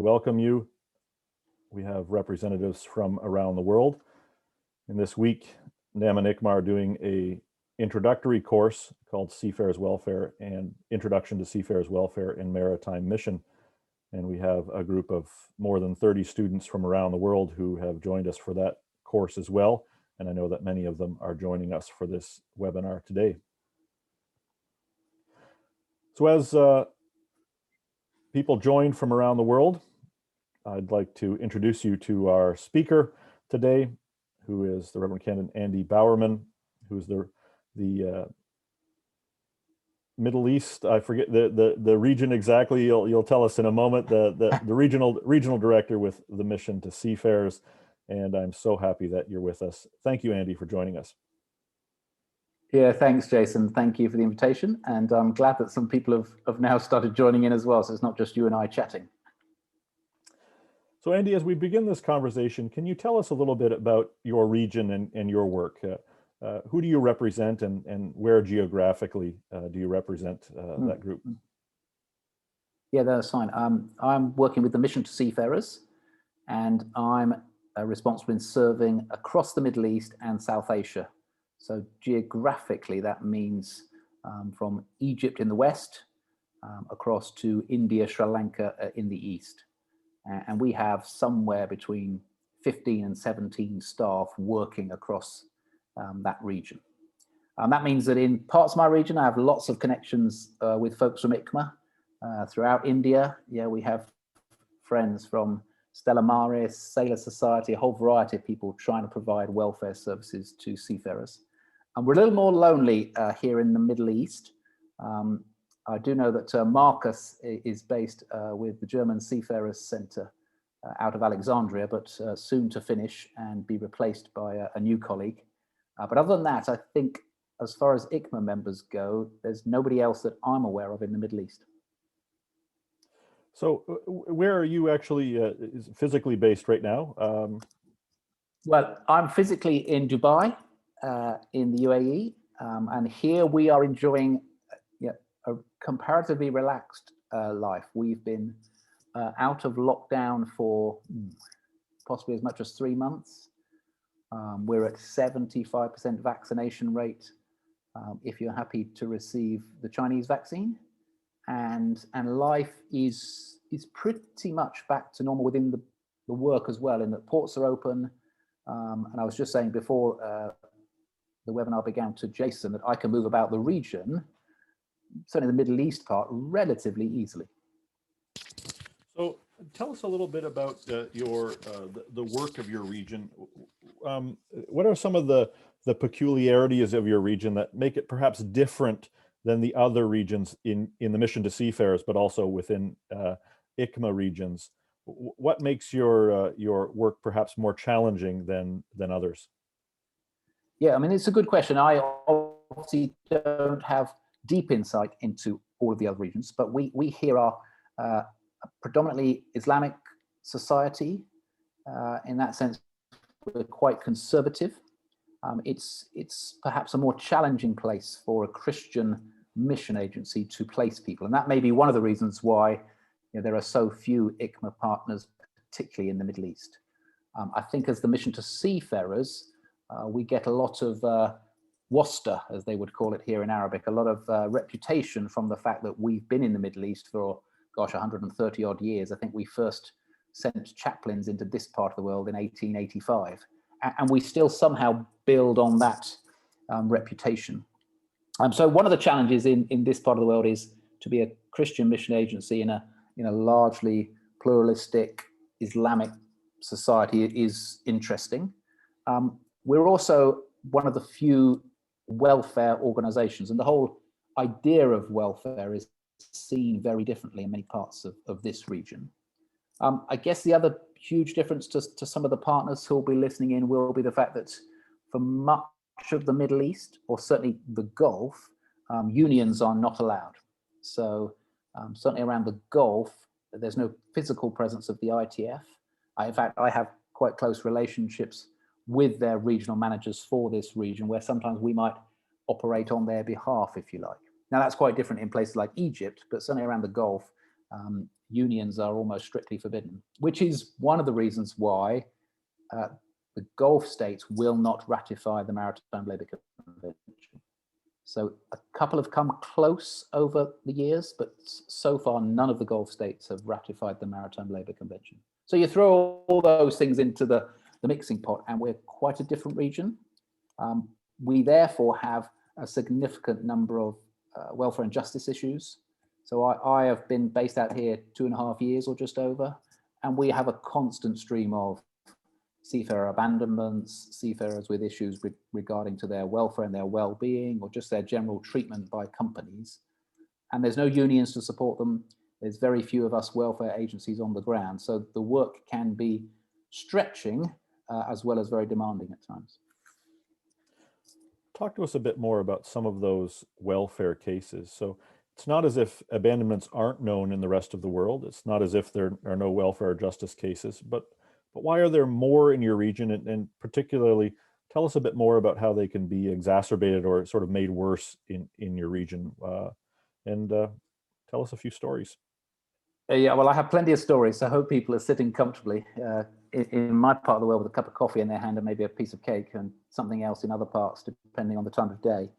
welcome you. We have representatives from around the world. And this week, NAM and ICMA are doing a introductory course called Seafarers Welfare and Introduction to Seafarers Welfare in Maritime Mission. And we have a group of more than 30 students from around the world who have joined us for that course as well. And I know that many of them are joining us for this webinar today. So as people join from around the world, I'd like to introduce you to our speaker today, who is the Reverend Canon Andy Bowerman, who's the Middle East. I forget the region exactly. You'll tell us in a moment. The regional director with the mission to Seafarers, and I'm so happy that you're with us. Thank you, Andy, for joining us. Yeah, thanks, Jason. Thank you for the invitation, and I'm glad that some people have now started joining in as well, so it's not just you and I chatting. So Andy, as we begin this conversation, can you tell us a little bit about your region and your work? Who do you represent, and where geographically do you represent that group? Yeah, that's fine. I'm working with the Mission to Seafarers, and I'm responsible in serving across the Middle East and South Asia. So geographically, that means from Egypt in the west, across to India, Sri Lanka in the east. And we have somewhere between 15 and 17 staff working across that region. That means that in parts of my region, I have lots of connections with folks from ICMA. Throughout India, yeah, we have friends from Stella Maris, Sailor Society, a whole variety of people trying to provide welfare services to seafarers. And we're a little more lonely here in the Middle East. I do know that Marcus is based with the German Seafarers Center out of Alexandria, but soon to finish and be replaced by a new colleague. But other than that, I think as far as ICMA members go, there's nobody else that I'm aware of in the Middle East. So where are you actually physically based right now? Well, I'm physically in Dubai, in the UAE, and here we are enjoying a comparatively relaxed life. We've been out of lockdown for possibly as much as 3 months. We're at 75% vaccination rate if you're happy to receive the Chinese vaccine. And life is pretty much back to normal within the work as well, in that ports are open. And I was just saying before the webinar began to Jason that I can move about the region, certainly the Middle East part, relatively easily. So tell us a little bit about the work of your region. What are some of the peculiarities of your region that make it perhaps different than the other regions in the Mission to Seafarers, but also within ICMA regions? What makes your work perhaps more challenging than others? Yeah, I mean, it's a good question. I obviously don't have deep insight into all of the other regions, but we here are a predominantly Islamic society. In that sense, we're quite conservative. It's perhaps a more challenging place for a Christian mission agency to place people, and that may be one of the reasons why there are so few ICMA partners, particularly in the Middle East. I think as the Mission to Seafarers, we get a lot of wasta, as they would call it here in Arabic, a lot of reputation from the fact that we've been in the Middle East for, gosh, 130 odd years. I think we first sent chaplains into this part of the world in 1885, and we still somehow build on that reputation. So one of the challenges in this part of the world is to be a Christian mission agency in a largely pluralistic Islamic society is interesting. We're also one of the few welfare organizations, and the whole idea of welfare is seen very differently in many parts of this region. I guess the other huge difference to some of the partners who will be listening in will be the fact that for much of the Middle East, or certainly the Gulf, unions are not allowed. So certainly around the Gulf, there's no physical presence of the ITF. In fact, I have quite close relationships with their regional managers for this region, where sometimes we might operate on their behalf, if you like. Now, that's quite different in places like Egypt, but certainly around the Gulf, unions are almost strictly forbidden, which is one of the reasons why the Gulf states will not ratify the Maritime Labour Convention. So a couple have come close over the years, but so far none of the Gulf states have ratified the Maritime Labour Convention. So you throw all those things into the mixing pot, and we're quite a different region. We therefore have a significant number of welfare and justice issues. So I have been based out here 2.5 years or just over, and we have a constant stream of seafarer abandonments, seafarers with issues regarding to their welfare and their well-being, or just their general treatment by companies. And there's no unions to support them. There's very few of us welfare agencies on the ground. So the work can be stretching as well as very demanding at times. Talk to us a bit more about some of those welfare cases. So it's not as if abandonments aren't known in the rest of the world. It's not as if there are no welfare justice cases, but why are there more in your region? And particularly, tell us a bit more about how they can be exacerbated or sort of made worse in your region. And tell us a few stories. Yeah, well, I have plenty of stories, so I hope people are sitting comfortably in my part of the world with a cup of coffee in their hand and maybe a piece of cake and something else in other parts, depending on the time of day.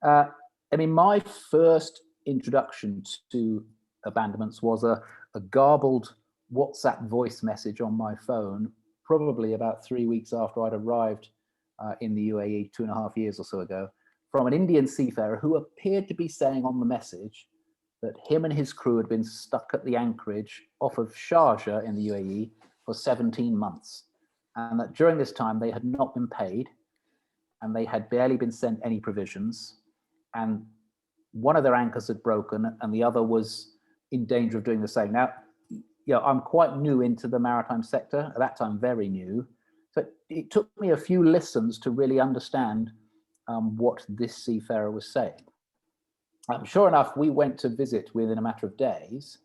I mean, my first introduction to abandonments was a garbled WhatsApp voice message on my phone, probably about 3 weeks after I'd arrived in the UAE 2.5 years or so ago, from an Indian seafarer who appeared to be saying on the message that him and his crew had been stuck at the anchorage off of Sharjah in the UAE for 17 months. And that during this time they had not been paid and they had barely been sent any provisions. And one of their anchors had broken and the other was in danger of doing the same. Now, I'm quite new into the maritime sector, at that time very new. So it took me a few listens to really understand what this seafarer was saying. Sure enough, we went to visit within a matter of days,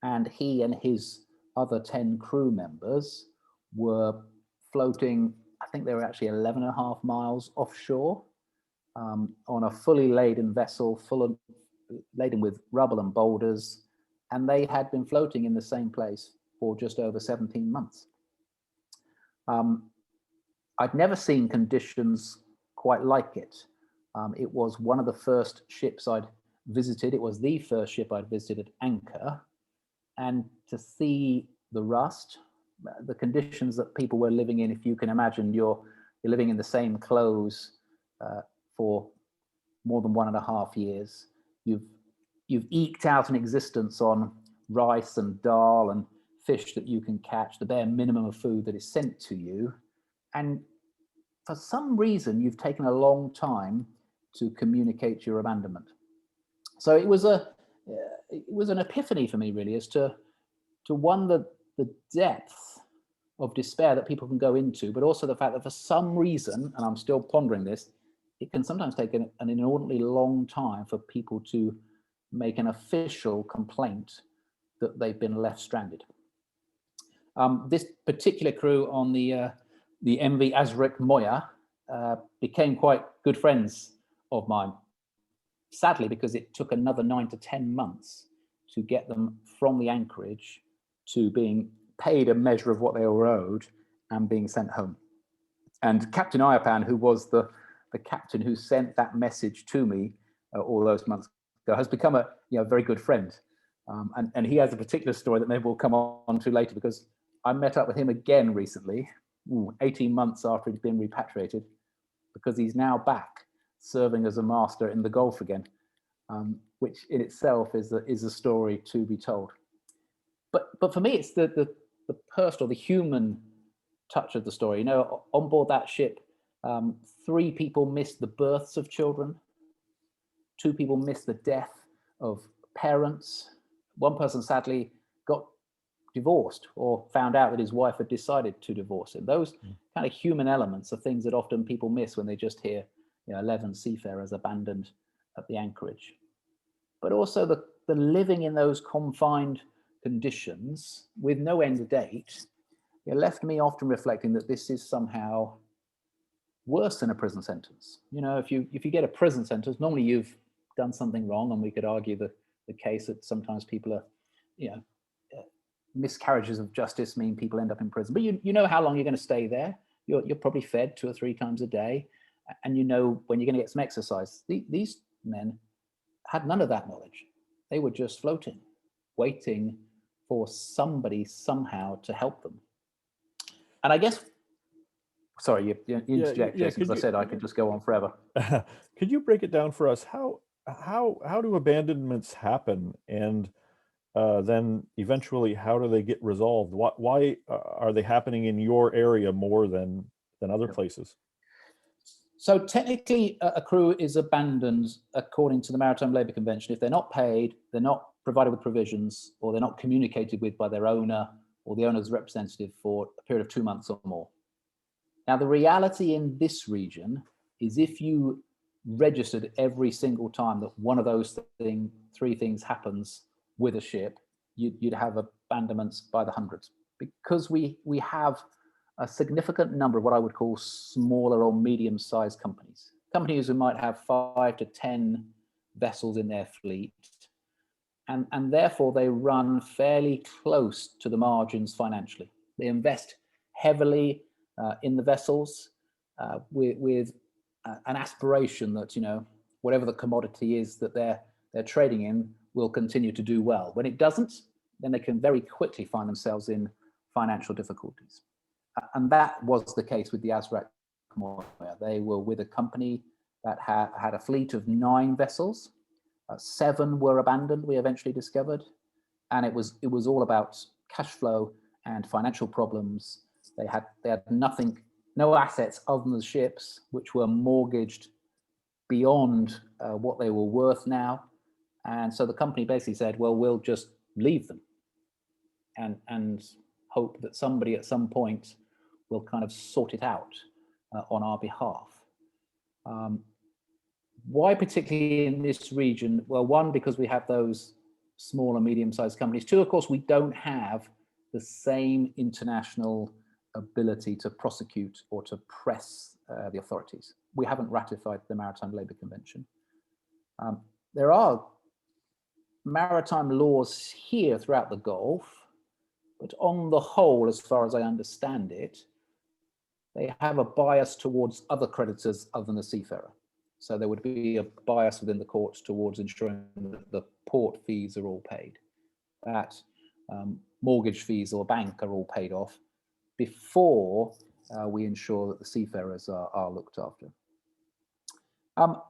and he and his other 10 crew members were floating, I think they were actually 11.5 miles offshore on a fully laden vessel, laden with rubble and boulders, and they had been floating in the same place for just over 17 months. I'd never seen conditions quite like it. It was one of the first ships I'd visited. It was the first ship I'd visited at anchor. And to see the rust, the conditions that people were living in, if you can imagine, you're living in the same clothes for more than 1.5 years. You've eked out an existence on rice and dal and fish that you can catch, the bare minimum of food that is sent to you. And for some reason, you've taken a long time to communicate your abandonment. So it was an epiphany for me, really, as to one, the depth of despair that people can go into, but also the fact that for some reason, and I'm still pondering this, it can sometimes take an inordinately long time for people to make an official complaint that they've been left stranded. This particular crew on the MV Azrik Moya became quite good friends of mine, sadly, because it took another 9 to 10 months to get them from the anchorage to being paid a measure of what they were owed and being sent home. And Captain Ayapan, who was the captain who sent that message to me all those months ago, has become a very good friend. And he has a particular story that maybe we'll come on to later, because I met up with him again recently, 18 months after he'd been repatriated, because he's now back serving as a master in the Gulf again, which in itself is a story to be told. But for me, it's the personal, the human touch of the story. On board that ship, 3 people missed the births of children, 2 people missed the death of parents. 1 person sadly got divorced or found out that his wife had decided to divorce him. Those kind of human elements are things that often people miss when they just hear 11 seafarers abandoned at the anchorage. But also the living in those confined conditions with no end date, it left me often reflecting that this is somehow worse than a prison sentence. If you get a prison sentence, normally you've done something wrong, and we could argue the case that sometimes people are miscarriages of justice mean people end up in prison. But you know how long you're going to stay there. You're probably fed 2 or 3 times a day, and you know when you're going to get some exercise. These men had none of that knowledge. They were just floating, waiting for somebody somehow to help them. And I guess, sorry, you interject, Jason, because I said I could just go on forever. Could you break it down for us? How do abandonments happen, and then eventually how do they get resolved? Why are they happening in your area more than other places? So technically, a crew is abandoned according to the Maritime Labour Convention if they're not paid, they're not provided with provisions, or they're not communicated with by their owner or the owner's representative for a period of 2 months or more. Now, the reality in this region is if you registered every single time that one of those 3 things happens with a ship, you'd have abandonments by the hundreds, because we have a significant number of what I would call smaller or medium-sized companies who might have 5 to 10 vessels in their fleet, and therefore they run fairly close to the margins financially. They invest heavily in the vessels with an aspiration that, whatever the commodity is that they're trading in will continue to do well. When it doesn't, then they can very quickly find themselves in financial difficulties. And that was the case with the Azraq Moya. They were with a company that had a fleet of 9 vessels. 7 were abandoned, we eventually discovered. And it was all about cash flow and financial problems. They had nothing, no assets other than the ships, which were mortgaged beyond what they were worth now. And so the company basically said, well, we'll just leave them and hope that somebody at some point will kind of sort it out on our behalf. Why particularly in this region? Well, 1, because we have those small and medium-sized companies. 2, of course, we don't have the same international ability to prosecute or to press the authorities. We haven't ratified the Maritime Labour Convention. There are maritime laws here throughout the Gulf, but on the whole, as far as I understand it, they have a bias towards other creditors other than the seafarer. So there would be a bias within the courts towards ensuring that the port fees are all paid, that mortgage fees or bank are all paid off before we ensure that the seafarers are looked after.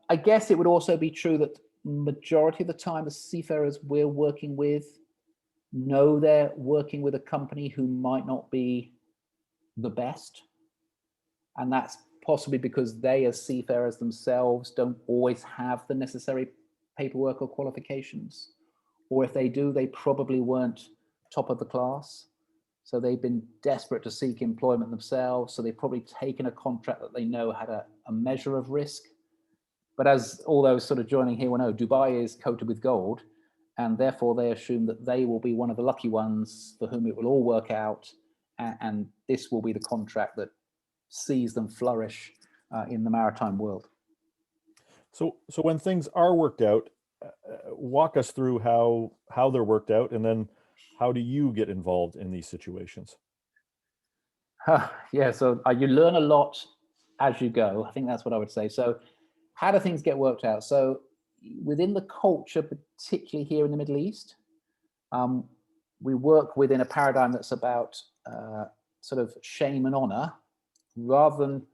I guess it would also be true that majority of the time the seafarers we're working with know they're working with a company who might not be the best. And that's possibly because they, as seafarers themselves, don't always have the necessary paperwork or qualifications. Or if they do, they probably weren't top of the class. So they've been desperate to seek employment themselves. So they've probably taken a contract that they know had a measure of risk. But as all those sort of joining here will know, Dubai is coated with gold. And therefore they assume that they will be one of the lucky ones for whom it will all work out. And this will be the contract that sees them flourish in the maritime world. So when things are worked out, walk us through how they're worked out, and then how do you get involved in these situations? Yeah, so you learn a lot as you go. I think that's what I would say. So how do things get worked out? So within the culture, particularly here in the Middle East, we work within a paradigm that's about sort of shame and honor, rather than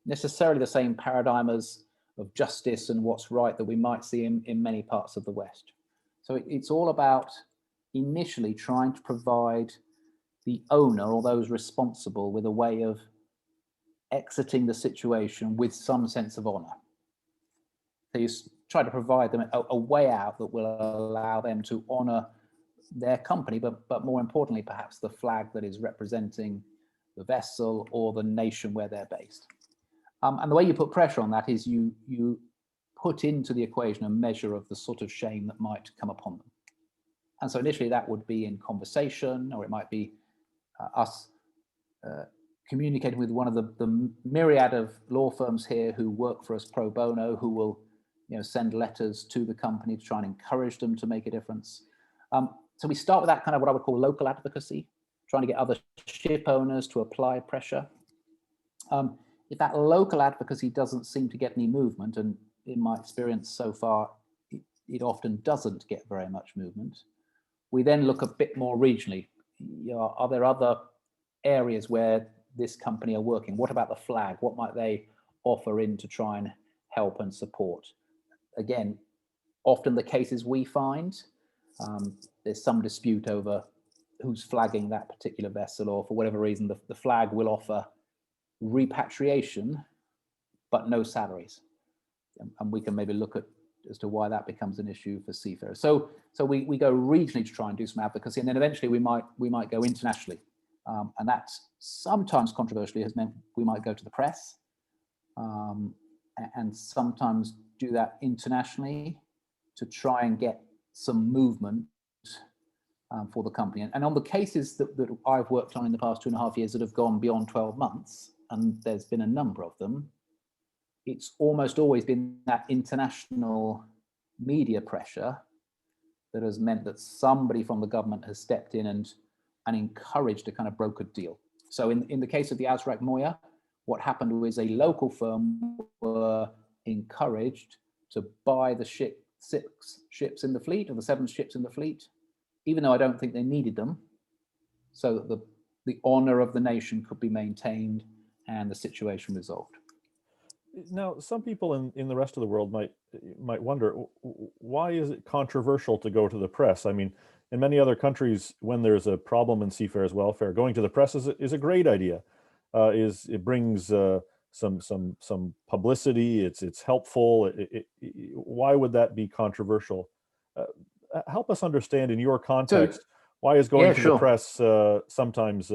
necessarily the same paradigm as of justice and what's right that we might see in many parts of the West. So it's all about initially trying to provide the owner or those responsible with a way of exiting the situation with some sense of honor. So you try to provide them a way out that will allow them to honor their company, but more importantly, perhaps the flag that is representing the vessel or the nation where they're based. And the way you put pressure on that is you put into the equation a measure of the sort of shame that might come upon them. And so initially that would be in conversation, or it might be us communicating with one of the myriad of law firms here who work for us pro bono, who will send letters to the company to try and encourage them to make a difference. So we start with that kind of what I would call local advocacy, trying to get other ship owners to apply pressure. If that local advocacy doesn't seem to get any movement, and in my experience so far, it often doesn't get very much movement, we then look a bit more regionally. Are there other areas where this company are working? What about the flag? What might they offer in to try and help and support? Again, often the cases we find, there's some dispute over who's flagging that particular vessel, or for whatever reason, the flag will offer repatriation, but no salaries. And we can maybe look at as to why that becomes an issue for seafarers. So we go regionally to try and do some advocacy, and then eventually we might go internationally. And that sometimes controversially has meant we might go to the press, and sometimes do that internationally to try and get some movement for the company. And on the cases that I've worked on in the past 2.5 years that have gone beyond 12 months, and there's been a number of them, it's almost always been that international media pressure that has meant that somebody from the government has stepped in and encouraged a kind of brokered deal. So in the case of the Azraq Moya, what happened was a local firm were encouraged to buy the 6 ships in the fleet, or the 7 ships in the fleet, even though I don't think they needed them, so that the honor of the nation could be maintained and the situation resolved. Now, some people in the rest of the world might wonder, why is it controversial to go to the press? I mean, in many other countries, when there's a problem in seafarers' welfare, going to the press is a great idea. It brings some publicity. It's helpful. Why would that be controversial? Help us understand in your context, why is going to the press sometimes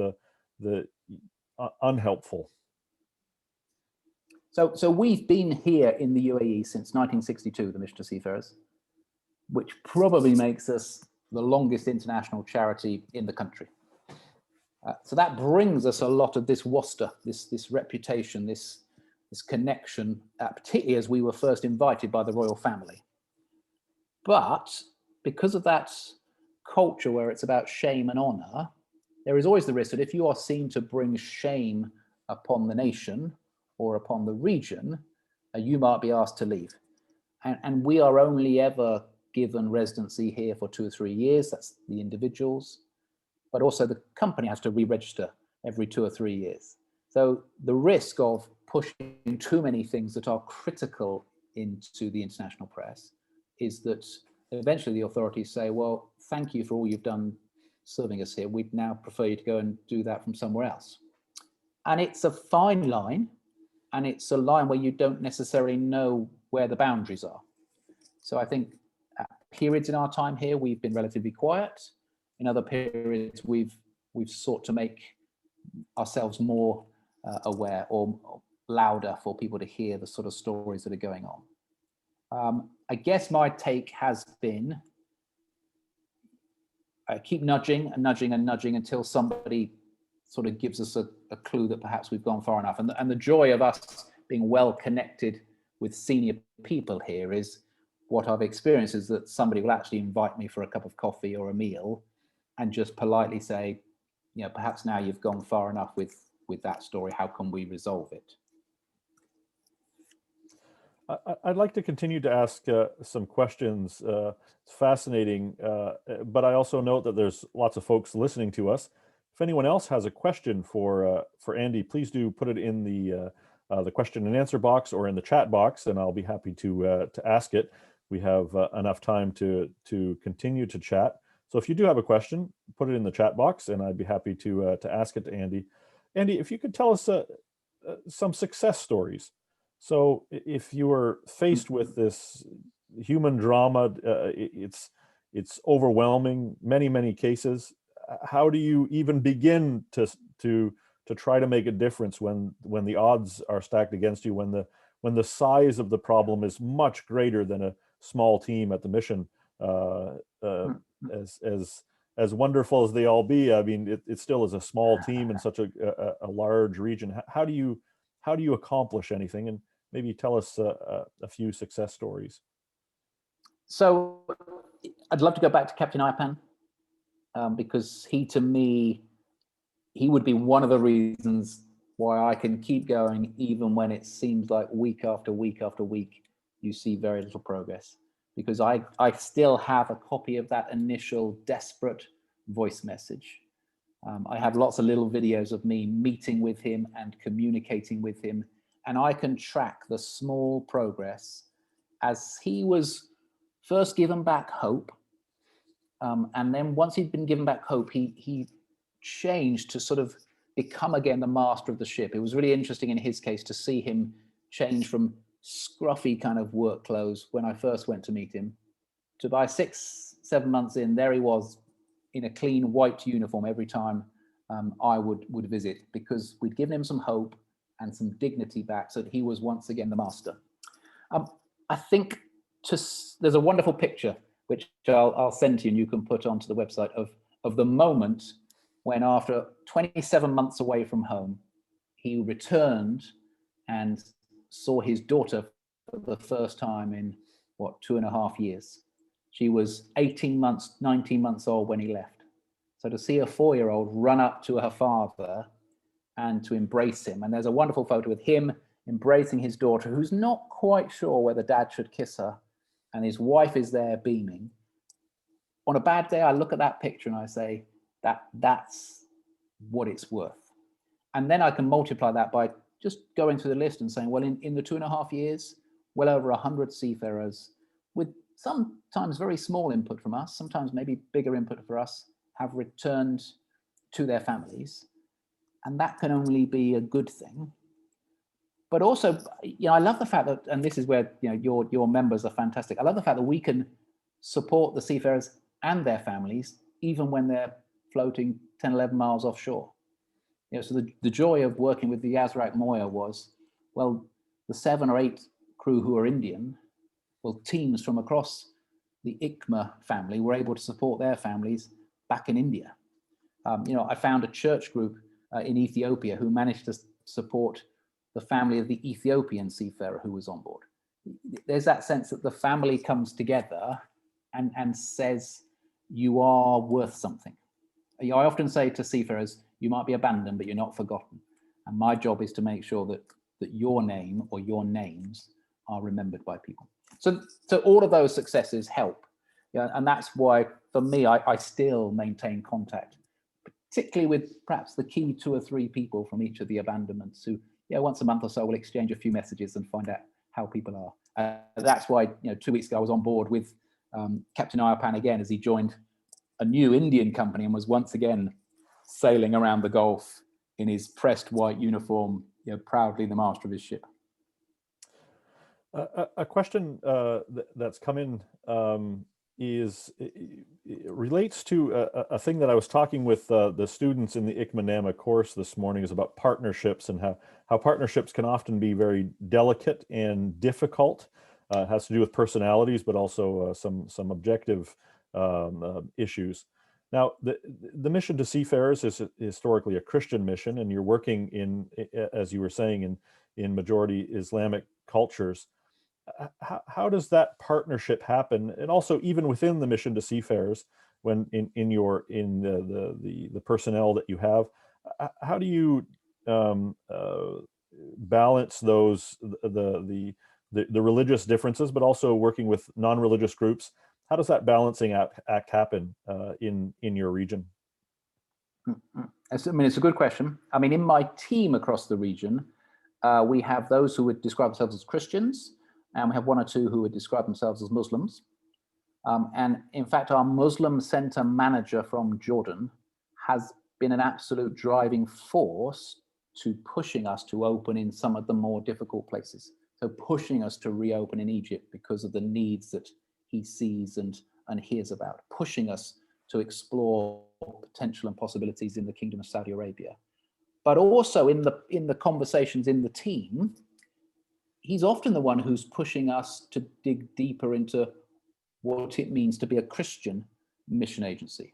unhelpful? So we've been here in the UAE since 1962, the Mission to Seafarers, which probably makes us the longest international charity in the country. So that brings us a lot of this WASTA, this reputation, this connection, particularly as we were first invited by the royal family. But because of that culture where it's about shame and honor, there is always the risk that if you are seen to bring shame upon the nation or upon the region, you might be asked to leave. And we are only ever given residency here for 2 or 3 years. That's the individuals, but also the company has to re-register every 2 or 3 years. So the risk of pushing too many things that are critical into the international press is that eventually the authorities say, well, thank you for all you've done serving us here. We'd now prefer you to go and do that from somewhere else. And it's a fine line, and it's a line where you don't necessarily know where the boundaries are. So I think at periods in our time here, we've been relatively quiet. In other periods, we've sought to make ourselves more aware or louder for people to hear the sort of stories that are going on. I guess my take has been, keep nudging and nudging and nudging until somebody sort of gives us a clue that perhaps we've gone far enough. And the joy of us being well connected with senior people here is what I've experienced is that somebody will actually invite me for a cup of coffee or a meal and just politely say, you know, perhaps now you've gone far enough with that story. How can we resolve it? I'd like to continue to ask some questions. It's fascinating, but I also note that there's lots of folks listening to us. If anyone else has a question for Andy, please do put it in the question and answer box or in the chat box, and I'll be happy to ask it. We have enough time to continue to chat. So if you do have a question, put it in the chat box, and I'd be happy to ask it to Andy. Andy, if you could tell us some success stories. So if you were faced with this human drama, it's overwhelming, many cases. How do you even begin to try to make a difference when the odds are stacked against you, when the size of the problem is much greater than a small team at the mission? As wonderful as they all be, I mean, it still is a small team in such a large region. How do you accomplish anything? And maybe tell us a few success stories. So I'd love to go back to Captain Ipan. because to me, he would be one of the reasons why I can keep going, even when it seems like week after week after week, you see very little progress. Because I still have a copy of that initial desperate voice message. I have lots of little videos of me meeting with him and communicating with him, and I can track the small progress as he was first given back hope. And then once he'd been given back hope, he changed to sort of become again the master of the ship. It was really interesting in his case to see him change from scruffy kind of work clothes when I first went to meet him to by 6-7 months in, there he was in a clean white uniform every time I would visit, because we'd given him some hope and some dignity back, so that he was once again the master. I think there's a wonderful picture which I'll send to you and you can put onto the website of the moment when, after 27 months away from home, he returned and saw his daughter for the first time in, 2.5 years. She was 18 months, 19 months old when he left. So to see a 4-year-old run up to her father and to embrace him, and there's a wonderful photo with him embracing his daughter, who's not quite sure whether dad should kiss her, and his wife is there beaming. On a bad day, I look at that picture and I say, that's what it's worth. And then I can multiply that by just going through the list and saying, well, in the 2.5 years, well over 100 seafarers, with sometimes very small input from us, sometimes maybe bigger input for us, have returned to their families. And that can only be a good thing. But also, I love the fact that, and this is where your members are fantastic, I love the fact that we can support the seafarers and their families, even when they're floating 10, 11 miles offshore. So the joy of working with the Azraq Moya was, well, the 7 or 8 crew who are Indian, well, teams from across the ICMA family were able to support their families back in India. I found a church group in Ethiopia who managed to support the family of the Ethiopian seafarer who was on board. There's that sense that the family comes together and says, you are worth something. I often say to seafarers, you might be abandoned, but you're not forgotten. And my job is to make sure that your name or your names are remembered by people. So all of those successes help. And that's why, for me, I still maintain contact, particularly with perhaps the key 2 or 3 people from each of the abandonments who, once a month or so, will exchange a few messages and find out how people are. That's why, 2 weeks ago, I was on board with Captain Ayapan again as he joined a new Indian company and was once again sailing around the Gulf in his pressed white uniform, proudly the master of his ship. A question that's come in relates to a thing that I was talking with the students in the ICMA-NAMA course this morning, is about partnerships and how partnerships can often be very delicate and difficult. It has to do with personalities, but also some objective issues. Now, the mission to seafarers is historically a Christian mission, and you're working in, as you were saying, in majority Islamic cultures. How does that partnership happen? And also, even within the mission to seafarers, when in the personnel that you have, how do you balance those the religious differences, but also working with non-religious groups? How does that balancing act happen in your region? It's a good question. In my team across the region, we have those who would describe themselves as Christians, and we have 1 or 2 who would describe themselves as Muslims. And in fact, our Muslim center manager from Jordan has been an absolute driving force to pushing us to open in some of the more difficult places. So pushing us to reopen in Egypt because of the needs that he sees and hears about, pushing us to explore potential and possibilities in the Kingdom of Saudi Arabia. But also in the conversations in the team, he's often the one who's pushing us to dig deeper into what it means to be a Christian mission agency.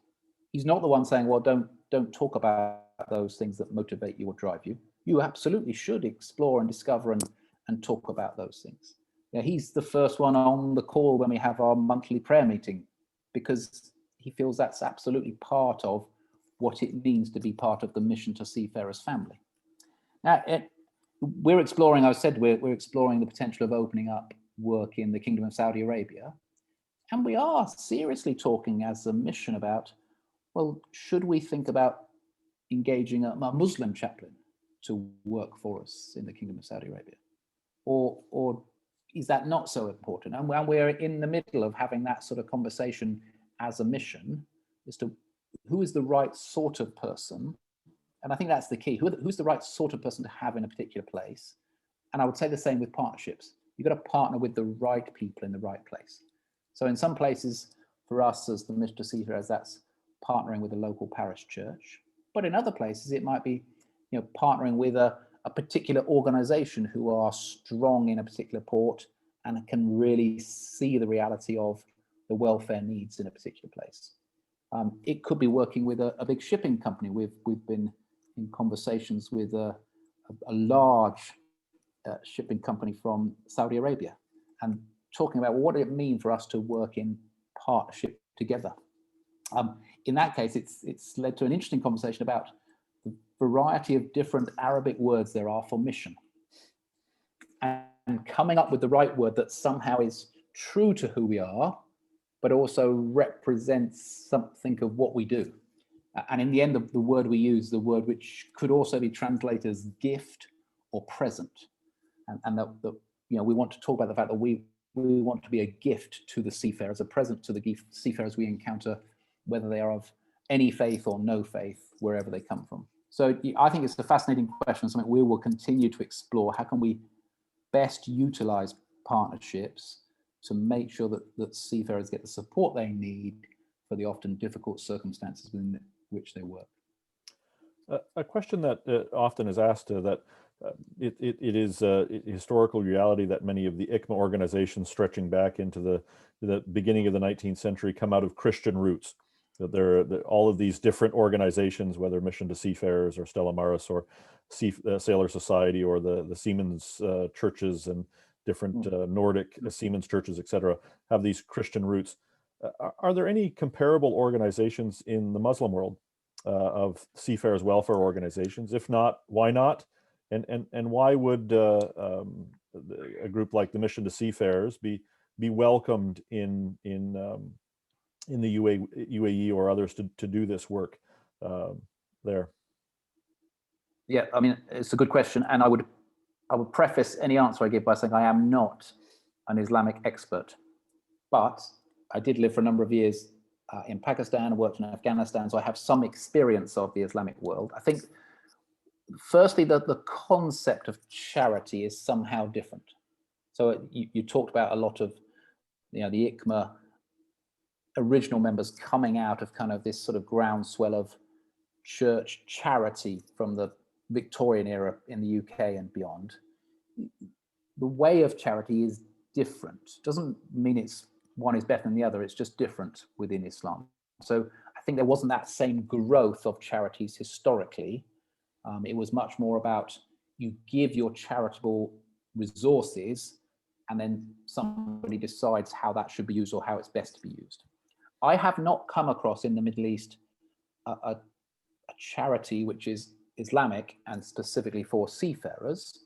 He's not the one saying, well, don't talk about those things that motivate you or drive you. You absolutely should explore and discover and talk about those things. He's the first one on the call when we have our monthly prayer meeting, because he feels that's absolutely part of what it means to be part of the mission to Seafarers family. Now, we're exploring, I said, we're exploring the potential of opening up work in the Kingdom of Saudi Arabia. And we are seriously talking as a mission about, well, should we think about engaging a Muslim chaplain to work for us in the Kingdom of Saudi Arabia? Or is that not so important? And we're in the middle of having that sort of conversation as a mission as to who is the right sort of person. And I think that's the key. Who's the right sort of person to have in a particular place? And I would say the same with partnerships. You've got to partner with the right people in the right place. So in some places, for us as the Mission to Seafarers, that's partnering with a local parish church. But in other places, it might be, partnering with a particular organization who are strong in a particular port and can really see the reality of the welfare needs in a particular place. It could be working with a big shipping company. We've been in conversations with a large shipping company from Saudi Arabia and talking about what it means for us to work in partnership together. In that case, it's led to an interesting conversation about the variety of different Arabic words there are for mission, and coming up with the right word that somehow is true to who we are, but also represents something of what we do. And in the end, the word we use, the word which could also be translated as gift or present. And we want to talk about the fact that we want to be a gift to the seafarers, a present to the seafarers we encounter, whether they are of any faith or no faith, wherever they come from. So I think it's a fascinating question, something we will continue to explore. How can we best utilize partnerships to make sure that seafarers get the support they need for the often difficult circumstances within which they work? A question that often is asked that it is a historical reality that many of the ICMA organizations stretching back into the beginning of the 19th century come out of Christian roots. That all of these different organizations, whether Mission to Seafarers or Stella Maris or Sailor Society or the Seamen's churches and different Nordic Seamen's churches, etc., have these Christian roots. Are there any comparable organizations in the Muslim world of seafarers welfare organizations? If not, why not? And why would a group like the Mission to Seafarers be welcomed in the UAE or others to do this work there? Yeah, I mean, it's a good question, and I would preface any answer I give by saying I am not an Islamic expert, but I did live for a number of years in Pakistan, worked in Afghanistan, so I have some experience of the Islamic world. I think, firstly, that the concept of charity is somehow different. So you talked about a lot of, the ICMA original members coming out of kind of this sort of groundswell of church charity from the Victorian era in the UK and beyond. The way of charity is different. Doesn't mean one is better than the other, it's just different within Islam. So I think there wasn't that same growth of charities historically. It was much more about you give your charitable resources and then somebody decides how that should be used or how it's best to be used. I have not come across in the Middle East a charity which is Islamic and specifically for seafarers,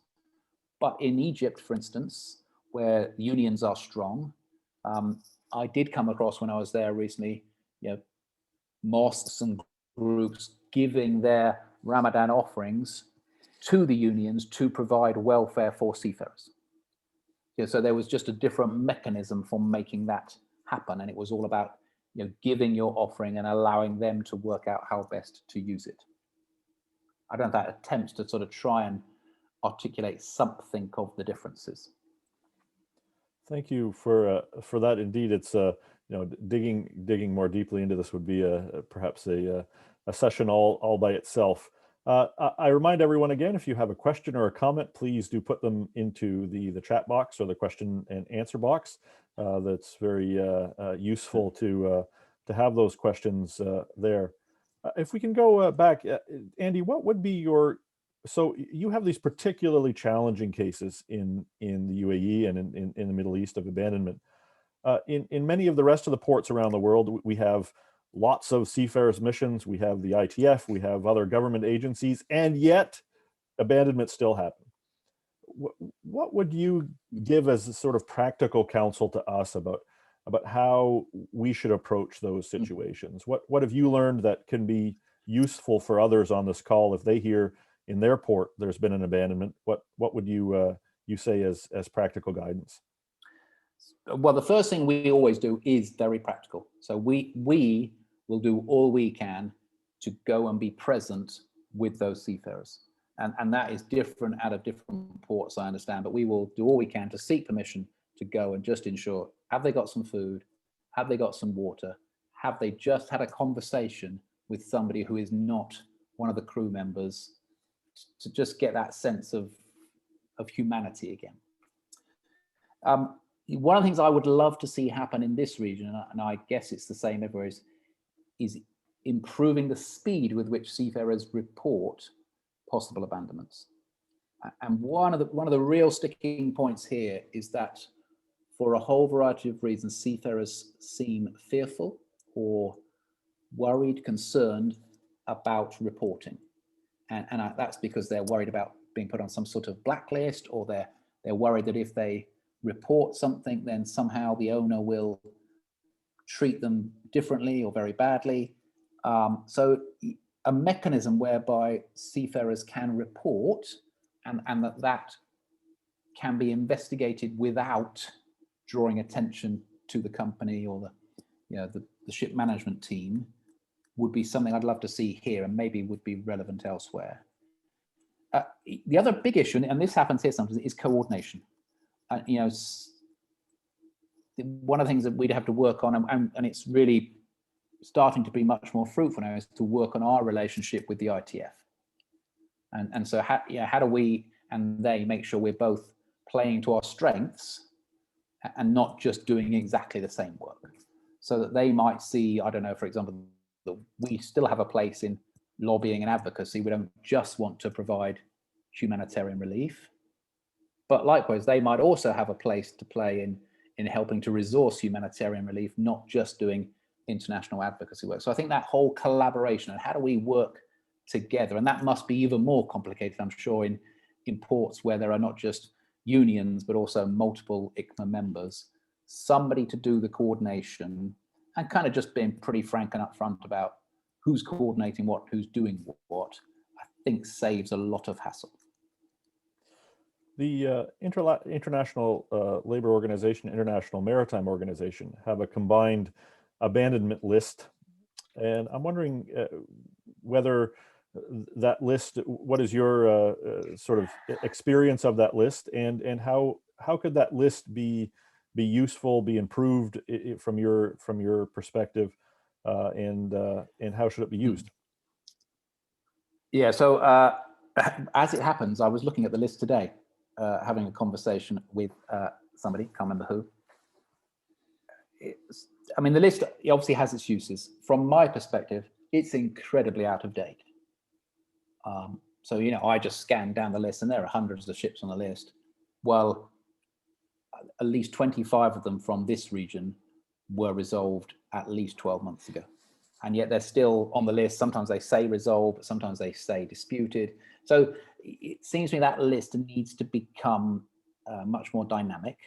but in Egypt, for instance, where unions are strong, I did come across when I was there recently, mosques and groups giving their Ramadan offerings to the unions to provide welfare for seafarers. So there was just a different mechanism for making that happen, and it was all about giving your offering and allowing them to work out how best to use it. I don't know if that attempts to sort of try and articulate something of the differences. Thank you for that. Indeed, it's digging more deeply into this would be perhaps a session all by itself. I remind everyone again, if you have a question or a comment, please do put them into the chat box or the question and answer box. That's very useful to have those questions there. If we can go back, Andy, what would be so you have these particularly challenging cases in the UAE and in the Middle East of abandonment. In many of the rest of the ports around the world, we have lots of seafarers missions, we have the ITF, we have other government agencies, and yet abandonments still happen. What would you give as a sort of practical counsel to us about how we should approach those situations? What have you learned that can be useful for others on this call if they hear in their port there's been an abandonment? What would you you say as practical guidance? Well, the first thing we always do is very practical. So we will do all we can to go and be present with those seafarers. And that is different out of different ports, I understand, but we will do all we can to seek permission to go and just ensure, have they got some food? Have they got some water? Have they just had a conversation with somebody who is not one of the crew members, to just get that sense of humanity again? One of the things I would love to see happen in this region, and I guess it's the same everywhere, is improving the speed with which seafarers report possible abandonments. And one of the real sticking points here is that for a whole variety of reasons, seafarers seem fearful or worried, concerned about reporting. And that's because they're worried about being put on some sort of blacklist, or they're worried that if they report something, then somehow the owner will treat them differently or very badly. So a mechanism whereby seafarers can report and that can be investigated without drawing attention to the company or the ship management team would be something I'd love to see here, and maybe would be relevant elsewhere. The other big issue, and this happens here sometimes, is coordination. One of the things that we'd have to work on, and it's really starting to be much more fruitful now, is to work on our relationship with the ITF. And so how do we and they make sure we're both playing to our strengths and not just doing exactly the same work, so that they might see, I don't know, for example, that we still have a place in lobbying and advocacy. We don't just want to provide humanitarian relief, but likewise, they might also have a place to play in helping to resource humanitarian relief, not just doing international advocacy work. So I think that whole collaboration and how do we work together, and that must be even more complicated, I'm sure, in ports where there are not just unions, but also multiple ICMA members, somebody to do the coordination and kind of just being pretty frank and upfront about who's coordinating what, who's doing what, I think saves a lot of hassle. The International Labor Organization, International Maritime Organization have a combined abandonment list. And I'm wondering whether that list, what is your sort of experience of that list, and how could that list be useful, be improved from your perspective, and how should it be used? Yeah, so as it happens, I was looking at the list today, having a conversation with somebody, can't remember who. I mean, the list obviously has its uses. From my perspective, it's incredibly out of date. So, I just scanned down the list and there are hundreds of ships on the list. Well, at least 25 of them from this region were resolved at least 12 months ago. And yet they're still on the list. Sometimes they say resolved, but sometimes they say disputed. So it seems to me that list needs to become much more dynamic.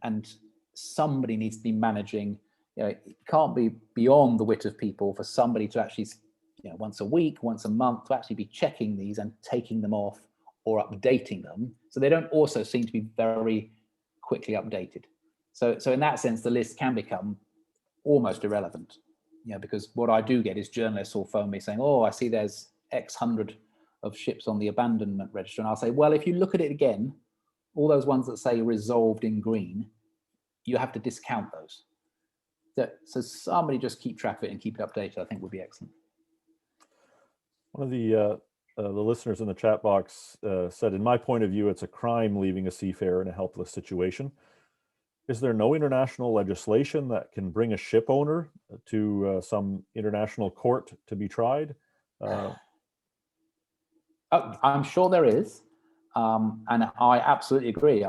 And somebody needs to be managing, it can't be beyond the wit of people for somebody to actually, once a week, once a month, to actually be checking these and taking them off or updating them. So they don't also seem to be very quickly updated. So in that sense, the list can become almost irrelevant, because what I do get is journalists will phone me saying, oh, I see there's X hundred of ships on the abandonment register. And I'll say, well, if you look at it again, all those ones that say resolved in green, you have to discount those. So somebody just keep track of it and keep it updated, I think would be excellent. One of the listeners in the chat box said, in my point of view, it's a crime leaving a seafarer in a helpless situation. Is there no international legislation that can bring a ship owner to some international court to be tried? I'm sure there is. And I absolutely agree.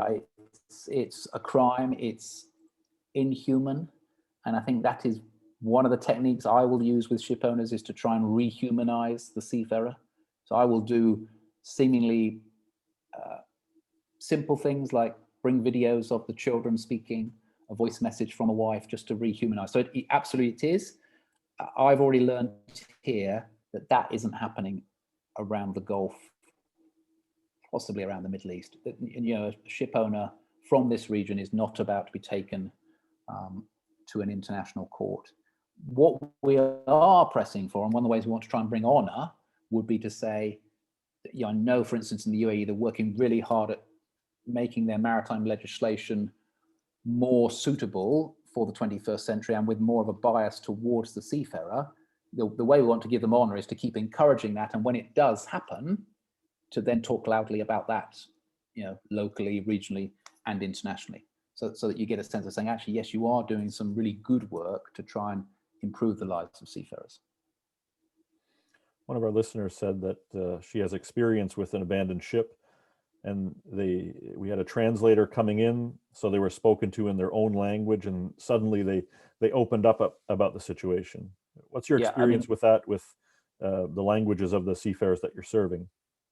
It's a crime, it's inhuman. And I think that is One of the techniques I will use with ship owners is to try and rehumanize the seafarer. So I will do seemingly simple things like bring videos of the children speaking, a voice message from a wife, just to rehumanize. So absolutely it is. I've already learned here that that isn't happening around the Gulf, possibly around the Middle East. That, you know, a ship owner from this region is not about to be taken to an international court. What we are pressing for, and one of the ways we want to try and bring honor, would be to say, you know, I know, for instance, in the UAE, they're working really hard at making their maritime legislation more suitable for the 21st century and with more of a bias towards the seafarer. The way we want to give them honor is to keep encouraging that, and when it does happen, to then talk loudly about that, you know, locally, regionally, and internationally, so that you get a sense of saying, actually, yes, you are doing some really good work to try and improve the lives of seafarers. One of our listeners said that she has experience with an abandoned ship, and we had a translator coming in, so they were spoken to in their own language, and suddenly they opened up about the situation. What's your experience with that, with the languages of the seafarers that you're serving?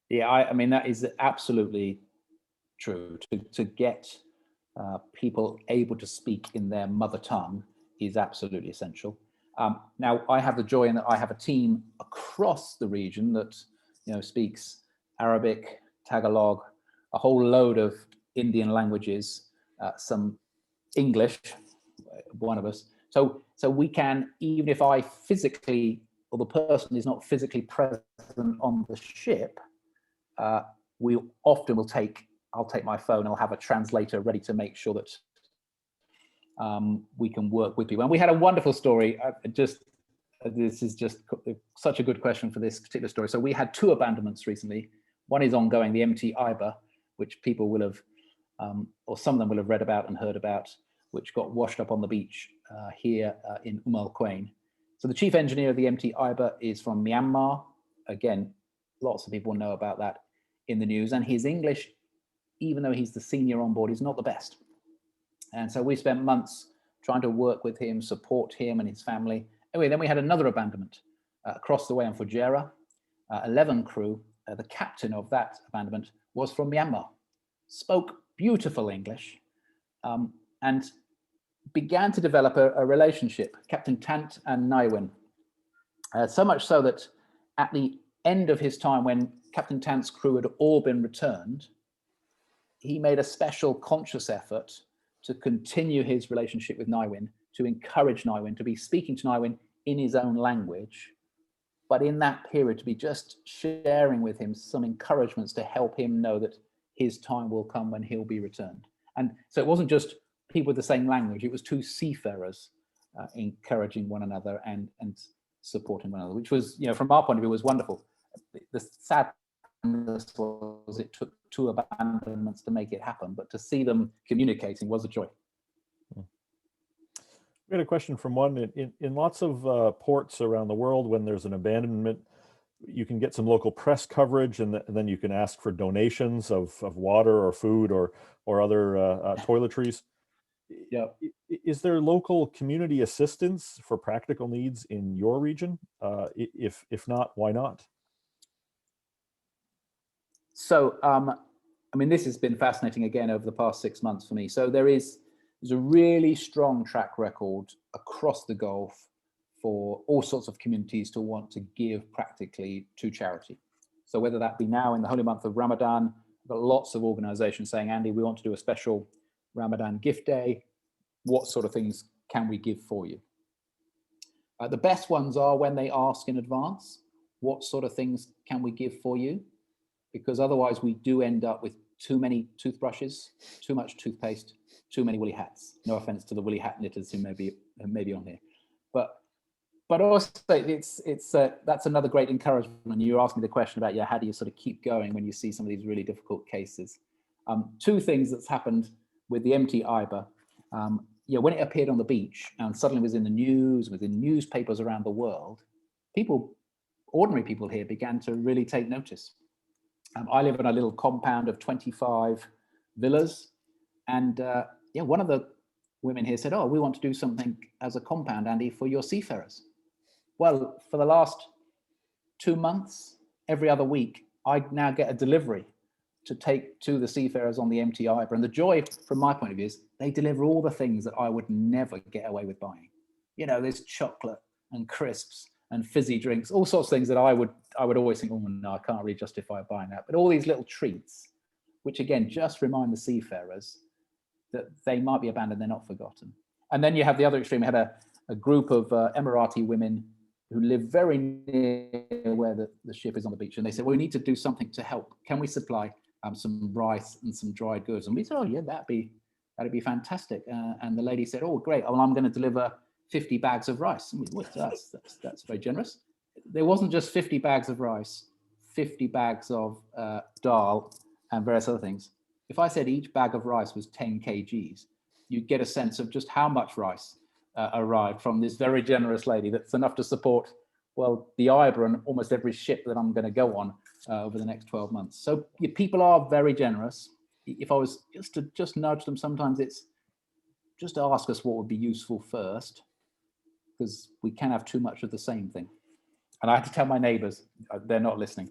Yeah, I mean, that is absolutely true. To get people able to speak in their mother tongue is absolutely essential. Now, I have the joy in that I have a team across the region that, you know, speaks Arabic, Tagalog, a whole load of Indian languages, some English, one of us. So we can, even if I physically, or the person is not physically present on the ship, we often will I'll take my phone, I'll have a translator ready to make sure that we can work with people. And we had a wonderful story. This is just such a good question for this particular story. So we had 2 abandonments recently. One is ongoing, the MT Iber, which people will have, or some of them will have read about and heard about, which got washed up on the beach here in Al Quwain. So the chief engineer of the MT Iber is from Myanmar. Again, lots of people know about that in the news. And his English, even though he's the senior on board, is not the best. And so we spent months trying to work with him, support him and his family. Anyway, then we had another abandonment across the way on Fujairah, 11 crew. The captain of that abandonment was from Myanmar, spoke beautiful English, and began to develop a relationship, Captain Tant and Naiwin. So much so that at the end of his time, when Captain Tant's crew had all been returned, he made a special conscious effort to continue his relationship with Naiwin, to encourage Naiwin, to be speaking to Naiwin in his own language, but in that period to be just sharing with him some encouragements to help him know that his time will come when he'll be returned. And so it wasn't just people with the same language, it was 2 seafarers encouraging one another and supporting one another, which was, you know, from our point of view, was wonderful. The sadness was it took 2 abandonments to make it happen, but to see them communicating was a joy. We had a question from one. In lots of ports around the world, when there's an abandonment, you can get some local press coverage, and then you can ask for donations of water or food or other toiletries. Yeah. Is there local community assistance for practical needs in your region? If not, why not? So, I mean, this has been fascinating again over the past 6 months for me. So there's a really strong track record across the Gulf for all sorts of communities to want to give practically to charity. So whether that be now in the holy month of Ramadan, we've got lots of organizations saying, Andy, we want to do a special Ramadan gift day. What sort of things can we give for you? The best ones are when they ask in advance, what sort of things can we give for you? Because otherwise we do end up with too many toothbrushes, too much toothpaste, too many woolly hats. No offense to the woolly hat knitters who may be on here, but also it's that's another great encouragement. And you asked me the question about, how do you sort of keep going when you see some of these really difficult cases? 2 things that's happened with the MT Iber. When it appeared on the beach and suddenly was in the news, was in newspapers around the world, ordinary people here began to really take notice. I live in a little compound of 25 villas, and one of the women here said, oh, we want to do something as a compound, Andy, for your seafarers. Well, for the last 2 months, every other week, I now get a delivery to take to the seafarers on the MT Iber. And the joy from my point of view is they deliver all the things that I would never get away with buying. You know, there's chocolate and crisps and fizzy drinks, all sorts of things that I would always think, oh no, I can't really justify buying that. But all these little treats, which again, just remind the seafarers that they might be abandoned, they're not forgotten. And then you have the other extreme. We had a group of Emirati women who live very near where the ship is on the beach. And they said, well, we need to do something to help. Can we supply some rice and some dried goods? And we said, oh yeah, that'd be fantastic. And the lady said, oh great, well, I'm going to deliver 50 bags of rice. And we, well, that's very generous. There wasn't just 50 bags of rice, 50 bags of dal and various other things. If I said each bag of rice was 10 kgs, you'd get a sense of just how much rice arrived from this very generous lady. That's enough to support, well, the Iber and almost every ship that I'm going to go on over the next 12 months. So yeah, people are very generous. If I was just nudge them, sometimes it's just to ask us what would be useful first, because we can have too much of the same thing. And I had to tell my neighbors, they're not listening,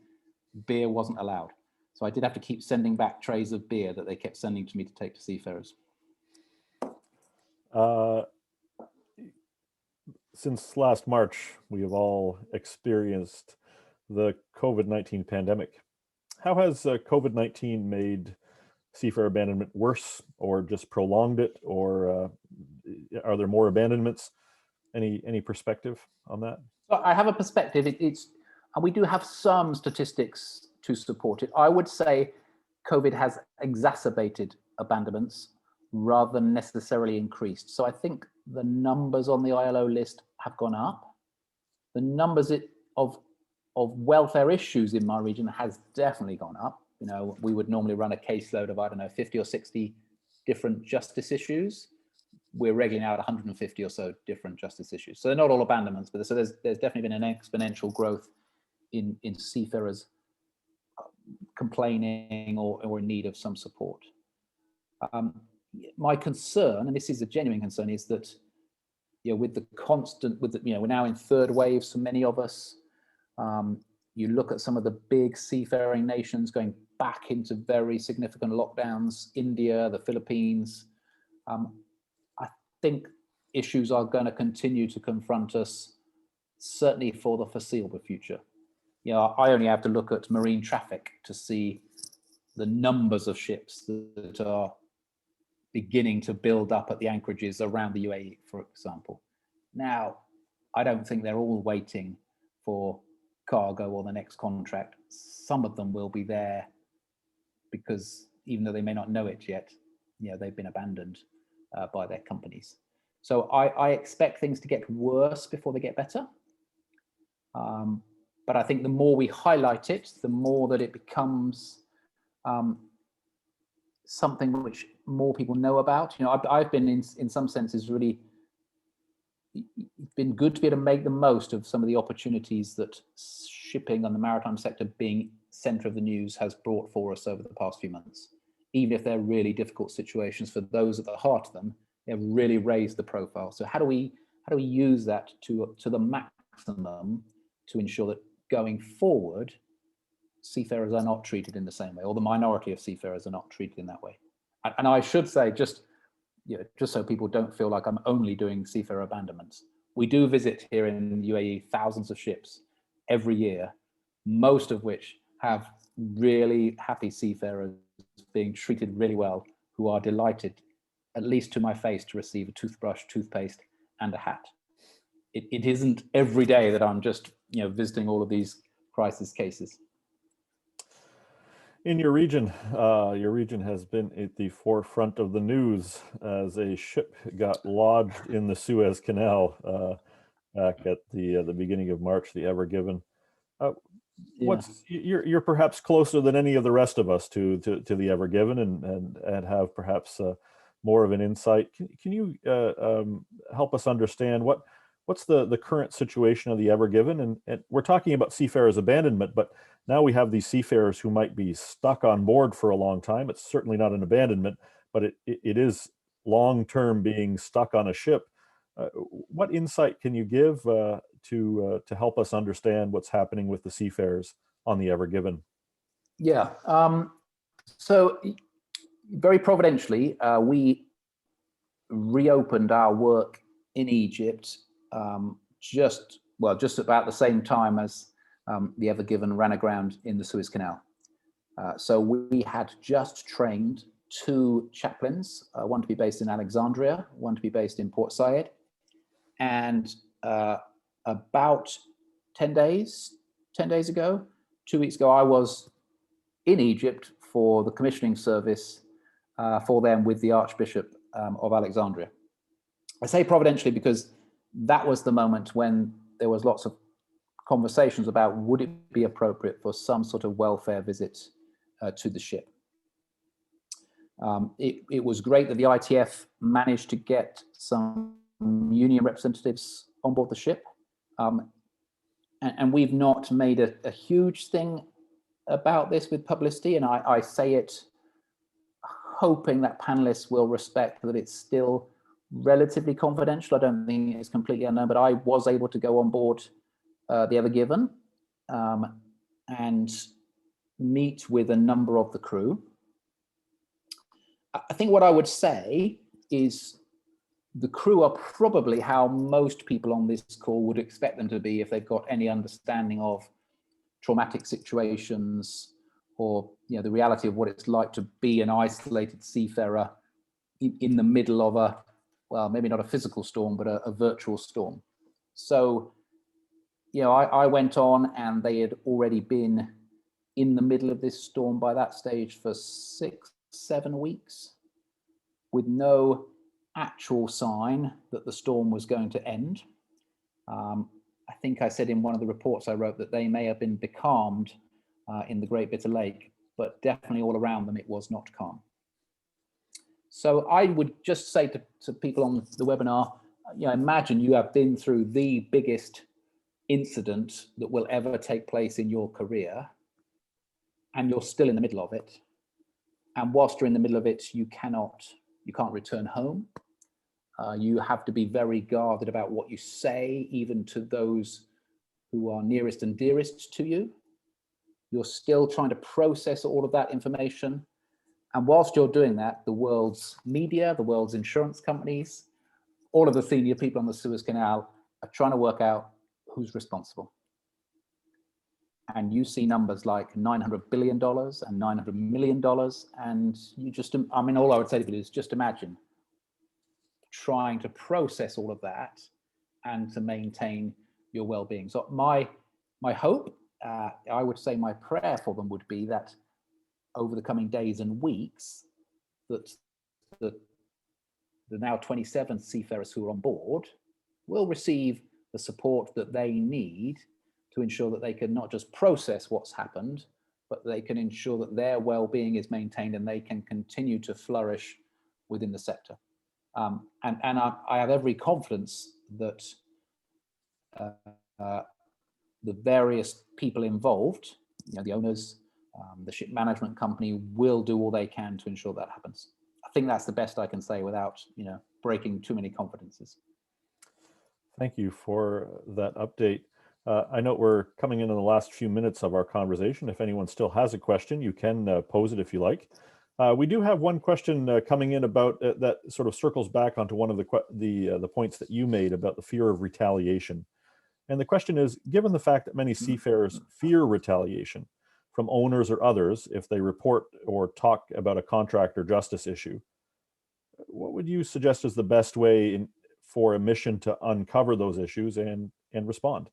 beer wasn't allowed. So I did have to keep sending back trays of beer that they kept sending to me to take to seafarers. Since last March, we have all experienced the COVID-19 pandemic. How has COVID-19 made seafarer abandonment worse, or just prolonged it, or are there more abandonments? Any perspective on that? So I have a perspective. And we do have some statistics to support it. I would say COVID has exacerbated abandonments rather than necessarily increased. So I think the numbers on the ILO list have gone up. The numbers of welfare issues in my region has definitely gone up. You know, we would normally run a caseload of, I don't know, 50 or 60 different justice issues. We're regularly now at 150 or so different justice issues. So they're not all abandonments, but so there's definitely been an exponential growth in seafarers complaining or in need of some support. My concern, and this is a genuine concern, is that with the constant, we're now in third wave, so many of us. You look at some of the big seafaring nations going back into very significant lockdowns, India, the Philippines. I think issues are going to continue to confront us, certainly for the foreseeable future. I only have to look at marine traffic to see the numbers of ships that are beginning to build up at the anchorages around the UAE, for example. Now, I don't think they're all waiting for cargo or the next contract. Some of them will be there because even though they may not know it yet, they've been abandoned by their companies. So I expect things to get worse before they get better. But I think the more we highlight it, the more that it becomes something which more people know about. I've been in some senses really, it's been good to be able to make the most of some of the opportunities that shipping and the maritime sector being center of the news has brought for us over the past few months. Even if they're really difficult situations for those at the heart of them, they have really raised the profile. So how do we use that to the maximum to ensure that going forward, seafarers are not treated in the same way, or the minority of seafarers are not treated in that way? And I should say, just so people don't feel like I'm only doing seafarer abandonments, we do visit here in the UAE thousands of ships every year, most of which have really happy seafarers being treated really well, who are delighted, at least to my face, to receive a toothbrush, toothpaste, and a hat. It isn't every day that I'm just visiting all of these crisis cases. In your region has been at the forefront of the news as a ship got lodged in the Suez Canal back at the beginning of March, the Ever Given. You're perhaps closer than any of the rest of us to the Ever Given, and have perhaps more of an insight. Can you help us understand what's the current situation of the Ever Given? And we're talking about seafarers' abandonment, but now we have these seafarers who might be stuck on board for a long time. It's certainly not an abandonment, but it is long-term being stuck on a ship. What insight can you give to help us understand what's happening with the seafarers on the Ever Given? Yeah. So very providentially, we reopened our work in Egypt just about the same time as the Ever Given ran aground in the Suez Canal. So we had just trained 2 chaplains, one to be based in Alexandria, one to be based in Port Said. And about 10 days ago, 2 weeks ago, I was in Egypt for the commissioning service for them with the Archbishop of Alexandria. I say providentially because that was the moment when there was lots of conversations about would it be appropriate for some sort of welfare visit to the ship. It was great that the ITF managed to get some union representatives on board the ship. And we've not made a huge thing about this with publicity, and I say it hoping that panelists will respect that it's still relatively confidential. I don't think it's completely unknown, but I was able to go on board the Ever Given and meet with a number of the crew. I think what I would say is the crew are probably how most people on this call would expect them to be if they've got any understanding of traumatic situations or the reality of what it's like to be an isolated seafarer in the middle of a, well, maybe not a physical storm, but a virtual storm. So, I went on and they had already been in the middle of this storm by that stage for 6-7 weeks with no actual sign that the storm was going to end. I think I said in one of the reports I wrote that they may have been becalmed in the Great Bitter Lake, but definitely all around them it was not calm. So I would just say to people on the webinar, imagine you have been through the biggest incident that will ever take place in your career, and you're still in the middle of it. And whilst you're in the middle of it, you can't return home. You have to be very guarded about what you say, even to those who are nearest and dearest to you. You're still trying to process all of that information. And whilst you're doing that, the world's media, the world's insurance companies, all of the senior people on the Suez Canal are trying to work out who's responsible. And you see numbers like $900 billion and $900 million. And you just, all I would say to you is just imagine trying to process all of that and to maintain your well-being. So my hope, I would say my prayer for them would be that over the coming days and weeks, that the now 27 seafarers who are on board will receive the support that they need to ensure that they can not just process what's happened, but they can ensure that their well-being is maintained and they can continue to flourish within the sector. And I have every confidence that the various people involved, the owners, the ship management company, will do all they can to ensure that happens. I think that's the best I can say without, breaking too many confidences. Thank you for that update. I know we're coming in the last few minutes of our conversation. If anyone still has a question, you can pose it if you like. We do have one question coming in about that sort of circles back onto one of the points that you made about the fear of retaliation. And the question is, given the fact that many seafarers fear retaliation from owners or others if they report or talk about a contract or justice issue, what would you suggest is the best way for a mission to uncover those issues and respond?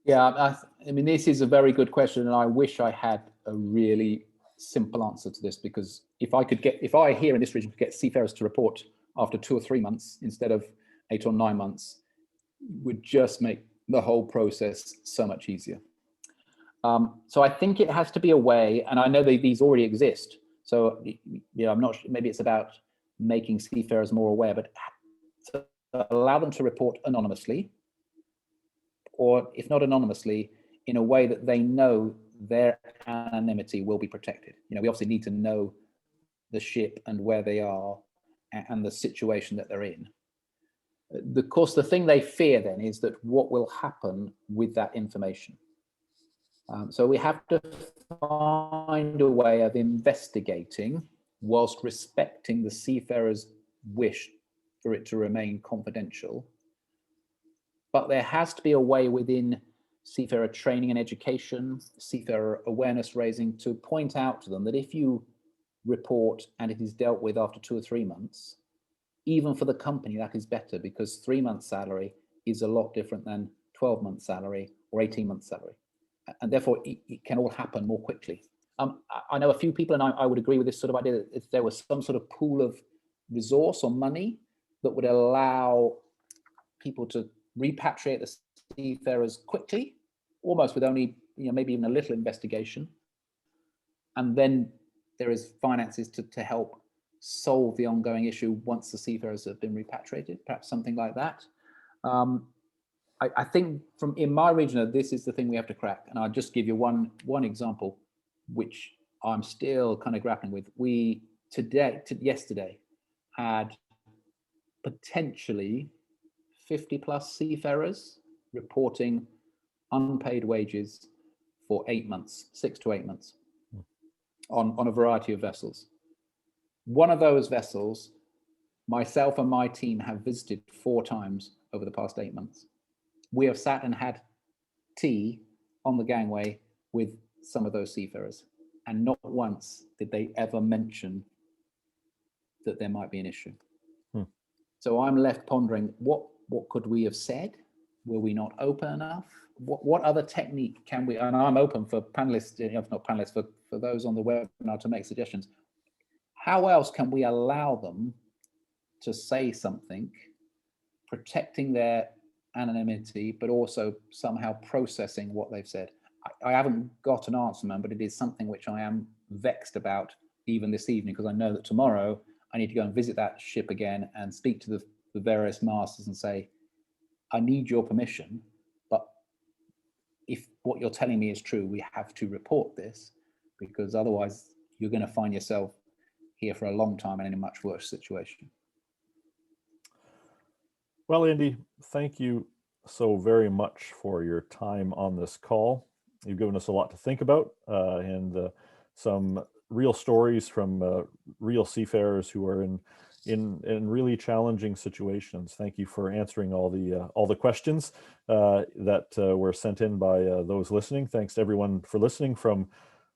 Yeah, this is a very good question, and I wish I had a really simple answer to this, because if I here in this region could get seafarers to report after 2 or 3 months instead of 8 or 9 months, would just make the whole process so much easier. So I think it has to be a way, and I know these already exist. So I'm not sure, maybe it's about making seafarers more aware, but to allow them to report anonymously, or if not anonymously, in a way that they know their anonymity will be protected. We obviously need to know the ship and where they are and the situation that they're in. Of course, the thing they fear then is that what will happen with that information. So we have to find a way of investigating whilst respecting the seafarer's wish for it to remain confidential. But there has to be a way within seafarer training and education, seafarer awareness raising, to point out to them that if you report and it is dealt with after 2 or 3 months, even for the company, that is better, because 3 months' salary is a lot different than 12 months' salary or 18 months' salary. And therefore, it can all happen more quickly. I know a few people, and I would agree with this sort of idea, that if there was some sort of pool of resource or money that would allow people to repatriate the seafarers quickly, almost with only, maybe even a little investigation, and then there is finances to help solve the ongoing issue once the seafarers have been repatriated, perhaps something like that. I think in my region, this is the thing we have to crack. And I'll just give you one example, which I'm still kind of grappling with. We yesterday had potentially 50 plus seafarers reporting unpaid wages for 8 months, 6 to 8 months on a variety of vessels. One of those vessels, myself and my team have visited 4 times over the past 8 months. We have sat and had tea on the gangway with some of those seafarers, and not once did they ever mention that there might be an issue. So I'm left pondering, what could we have said? Were we not open enough? What other technique can we, and I'm open for panelists, if not panelists, for those on the webinar to make suggestions. How else can we allow them to say something, protecting their anonymity, but also somehow processing what they've said? I haven't got an answer, man, but it is something which I am vexed about even this evening, because I know that tomorrow I need to go and visit that ship again and speak to the various masters and say, I need your permission, but if what you're telling me is true, we have to report this, because otherwise you're going to find yourself here for a long time and in a much worse situation. Well, Andy, thank you so very much for your time on this call. You've given us a lot to think about, and some real stories from real seafarers who are in really challenging situations. Thank you for answering all the questions that were sent in by those listening. Thanks to everyone for listening from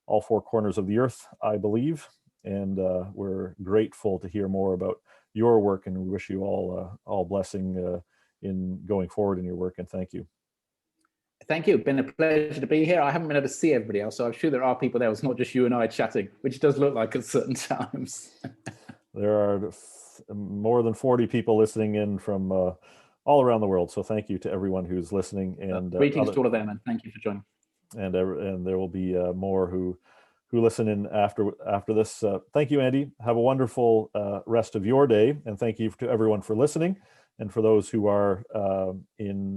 all 4 corners of the earth, I believe. And we're grateful to hear more about your work, and we wish you all blessing in going forward in your work. And thank you. Thank you. It's been a pleasure to be here. I haven't been able to see everybody else, so I'm sure there are people there. It's not just you and I chatting, which does look like at certain times. There are more than 40 people listening in from all around the world. So thank you to everyone who's listening. And greetings to all of them, and thank you for joining. And there will be more who listen in after this. Thank you, Andy. Have a wonderful rest of your day, and thank you to everyone for listening. And for those who are in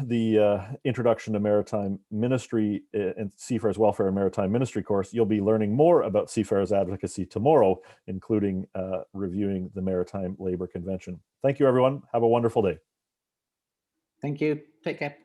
the Introduction to Maritime Ministry and Seafarers Welfare and Maritime Ministry course, you'll be learning more about Seafarers Advocacy tomorrow, including reviewing the Maritime Labor Convention. Thank you, everyone. Have a wonderful day. Thank you. Take care.